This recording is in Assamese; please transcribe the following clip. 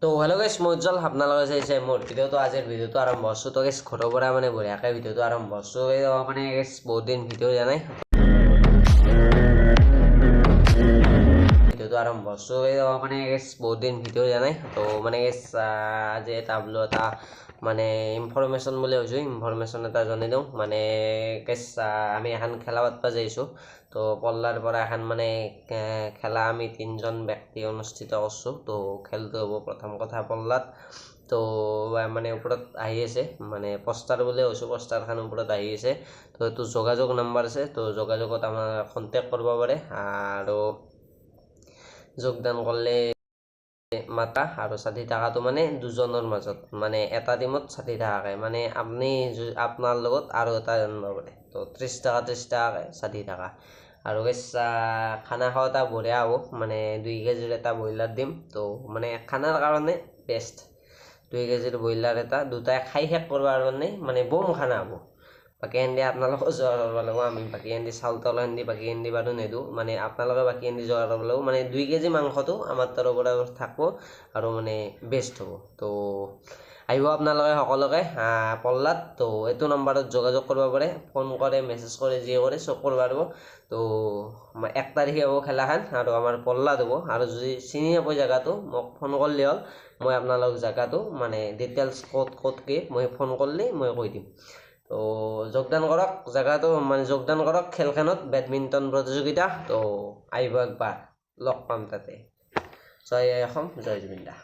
তো হেল্ল' গাইছ মই উজ্জ্বল আপোনালোকে চাইছে মোৰ ভিডিঅ'টো আজিৰ ভিডিঅ'টো আৰম্ভ কৰিছোঁ তো গাইছ ঘৰৰ পৰা মানে বঢ়িয়াকৈ ভিডিঅ'টো আৰম্ভ কৰিছোঁ মানে গাইছ বহুত দিন ভিডিঅ' দিয়া নাই ভিডিঅ'টো আৰম্ভ কৰিছোঁ মানে গাইছ বহুত দিন ভিডিঅ' দিয়া নাই তো মানে গাইছ আজি এটা বোলো এটা মানে ইনফৰমেশ্যন বুলি কৈছোঁ ইনফৰমেশ্যন এটা জনাই দিওঁ মানে গাইছ আমি এখন খেলা পাতিব যাইছোঁ তো পল্লাৰ পৰা এখন মানে খেলা আমি তিনিজন ব্যক্তি অনুষ্ঠিত কৰিছোঁ তো খেলটো হ'ব প্ৰথম কথা পল্লাত তো মানে ওপৰত আহি আছে মানে পোষ্টাৰ বুলি কৈছোঁ পোষ্টাৰখন ওপৰত আহি আছে তো এইটো যোগাযোগ নম্বৰ আছে তো যোগাযোগত আমাৰ কণ্টেক্ট কৰিব পাৰে আৰু যোগদান কৰিলে মাতা আৰু 60 টাকাটো মানে দুজনৰ মাজত মানে এটা টিমত 60 টাকাকৈ মানে আপুনি আপোনাৰ লগত আৰু এটা জানিব পাৰে তো 30 টাকাকৈ 60 টাকা আৰু খানা খোৱা এটা বঢ়িয়া হ'ব মানে 2 কেজিৰ এটা ব্ৰইলাৰ দিম তো মানে খানাৰ কাৰণে বেষ্ট 2 কেজিৰ ব্ৰইলাৰ এটা দুটাই খাই শেষ কৰিব কাৰণে মানে বম খানা হ'ব বাকী এন্দি আপোনালোকে যোগাৰ কৰিব লাগিব আমি বাকী এন্দি চাউল তাউল এন্দি বাকী এন্দি বাৰু নিদিওঁ মানে আপোনালোকে বাকী এন্দি যোগাৰ কৰিব লাগিব মানে 2 কেজি মাংসটো আমাৰ তৰফৰ পৰা থাকিব আৰু মানে বেষ্ট হ'ব তো আহিব আপোনালোকে সকলোকে পল্লাত তো এইটো নম্বৰত যোগাযোগ কৰিব পাৰে ফোন কৰে মেছেজ কৰে যি কৰে চব কৰিব পাৰিব তো 1 তাৰিখে হ'ব খেলাখন আৰু আমাৰ পল্লাত হ'ব আৰু যদি চিনি নাপায় জেগাটো মোক ফোন কৰিলে হ'ল মই আপোনালোক জেগাটো মানে ডিটেইলছ ক'ত কি মই ফোন কৰিলে মই কৈ দিম তো যোগদান কৰক জেগাটো মানে যোগদান কৰক খেলখনত বেডমিণ্টন প্ৰতিযোগিতা তো আহিব একবাৰ লগ পাম তাতে জয় অসম জয় জুবিন দা।